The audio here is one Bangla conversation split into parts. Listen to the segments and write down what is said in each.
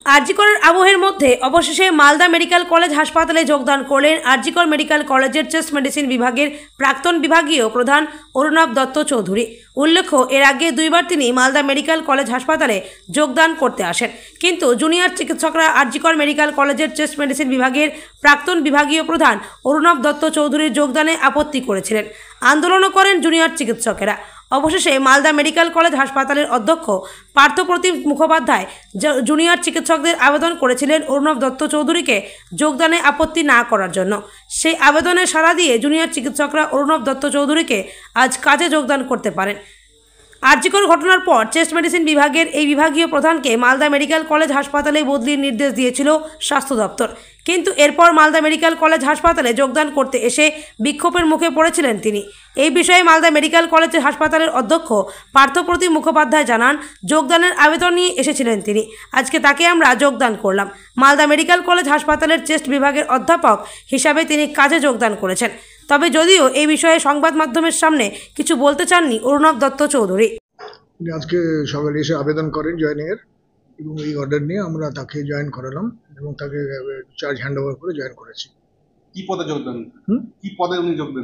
আরজিকরের আবহের মধ্যে অবশেষে মালদা মেডিকেল কলেজ হাসপাতালে যোগদান করলেন আরজিকর মেডিকেল কলেজের চেস্ট মেডিসিন বিভাগের প্রাক্তন বিভাগীয় প্রধান অরুণব দত্ত চৌধুরী। উল্লেখ্য, এর আগে দুইবার তিনি মালদা মেডিকেল কলেজ হাসপাতালে যোগদান করতে আসেন, কিন্তু জুনিয়র চিকিৎসকরা আরজিকর মেডিকেল কলেজের চেস্ট মেডিসিন বিভাগের প্রাক্তন বিভাগীয় প্রধান অরুণব দত্ত চৌধুরীর যোগদানে আপত্তি করেছিলেন। আন্দোলনও করেন জুনিয়র চিকিৎসকেরা। অবশেষে মালদা মেডিকেল কলেজ হাসপাতালের অধ্যক্ষ পার্থপ্রতিম মুখোপাধ্যায় জুনিয়র চিকিৎসকদের আবেদন করেছিলেন অরুণব দত্ত চৌধুরীকে যোগদানে আপত্তি না করার জন্য। সেই আবেদনে সাড়া দিয়ে জুনিয়র চিকিৎসকরা অরুণব দত্ত চৌধুরীকে আজ কাজে যোগদান করতে পারেন। আরজিকর ঘটনার পর চেস্ট মেডিসিন বিভাগের এই বিভাগীয় প্রধানকে মালদা মেডিকেল কলেজ হাসপাতালে বদলির নির্দেশ দিয়েছিল স্বাস্থ্য দপ্তর, কিন্তু এরপর মালদা মেডিকেল কলেজ হাসপাতালে যোগদান করতে এসে বিক্ষোভের মুখে পড়েছিলেন তিনি। এই বিষয়ে মালদা মেডিকেল কলেজ হাসপাতালের অধ্যক্ষ পার্থপ্রতিম মুখোপাধ্যায় জানান, যোগদানের আবেদন নিয়ে এসেছিলেন তিনি। আজকে তাকে আমরা যোগদান করলাম। মালদা মেডিকেল কলেজ হাসপাতালের চেস্ট বিভাগের অধ্যাপক হিসাবে তিনি কাজে যোগদান করেছেন। তবে যদিও এই বিষয়ে সংবাদ মাধ্যমের সামনে কিছু বলতে চাননি অরুণব দত্ত চৌধুরী। আজকে সকালে এসে আবেদন করেন জয়েনিংয়ের, এবং এই অর্ডার নিয়ে আমরা তাকে জয়েন করালাম এবং তাকে চার্জ হ্যান্ড ওভার করে জয়েন করেছি। কি পদে যোগদান? কি পদে উনি যোগদান?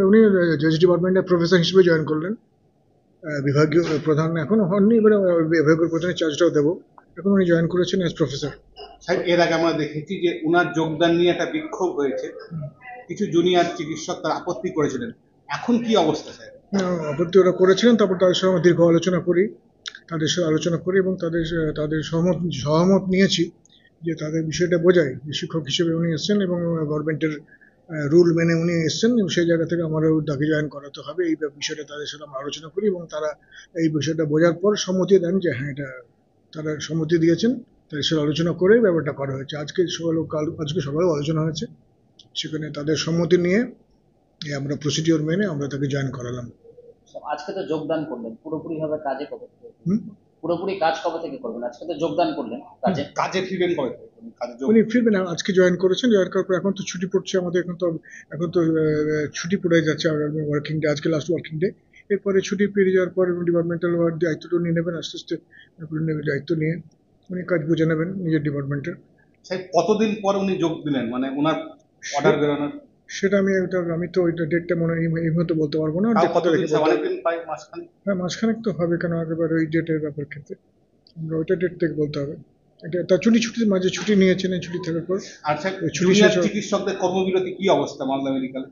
উনি জজ ডিপার্টমেন্টের প্রফেসর হিসেবে জয়েন করলেন। বিভাগীয় প্রধান এখনো হননি, এবারে বিভাগীয় প্রধানের চার্জটাও দেবো। এখন উনি জয়েন করেছেন অ্যাজ প্রফেসর। সাহেব, এর আগে আমরা দেখেছি যে ওনার যোগদান নিয়ে একটা বিক্ষোভ হয়েছে, কিছু জুনিয়র চিকিৎসক তারা আপত্তি করেছিলেন। এখন কি অবস্থা স্যার? আপত্তি ওরা করেছিলেন, তারপর তাদের সঙ্গে দীর্ঘ আলোচনা করি, এবং তাদের সহমত নিয়েছি যে তাদের বিষয়টা বোঝায় যে শিক্ষক হিসেবে উনি এসছেন এবং গভর্নমেন্টের রুল মেনে উনি এসছেন, এবং সেই জায়গা থেকে আমারও তাকে জয়েন করাতে হবে। এই বিষয়টা তাদের সাথে আমরা আলোচনা করি এবং তারা এই বিষয়টা বোঝার পর সম্মতি দেন যে হ্যাঁ, এটা তারা সম্মতি দিয়েছেন। তাদের সাথে আলোচনা করে ব্যাপারটা করা হয়েছে। আজকে সকালেও আলোচনা হয়েছে, সেখানে তাদের সম্মতি নিয়ে আমরা প্রসিডিওর মেনে আমরা তাকে জয়েন করালাম। আজকে তো যোগদান করলেন, পুরোপুরি ভাবে কাজে কবে পুরোপুরি কাজ কবে থেকে করবেন? আজকে তো যোগদান করলেন, কাজে ফিরবেন কবে? উনি ফিরবেন, আজকে জয়েন করেছেন। জয়েন করার পর এখন তো ছুটি পড়ছে আমাদের, এখন তো ছুটি পড়ে যাচ্ছে ওয়ার্কিং ডে, আজকে লাস্ট ওয়ার্কিং ডে। এরপরে ছুটি পেরিয়ে যাওয়ার পর ডিপার্টমেন্টাল দায়িত্বটা নিয়ে নেবেন, আস্তে আস্তে দায়িত্ব নিয়ে উনি কাজ বুঝে নেবেন নিজের ডিপার্টমেন্টের। কতদিন পর উনি যোগ দিলেন, মানে ওনার অর্ডার বেরোনোর? সেটা আমি তো ওইটা ডেটটা মনে হয় এই মুহূর্তে বলতে পারবো না। হ্যাঁ, মাসখানেক তো হবে, কেন একেবারে ওই ডেটের ব্যাপার ক্ষেত্রে আমরা ওইটা ডেট থেকে বলতে হবে। এটা তার ছুটির মাঝে ছুটি নিয়েছেন, ছুটি থাকার পর চিকিৎসকদের কর্মবিরতি কি অবস্থা মালদা মেডিকেল?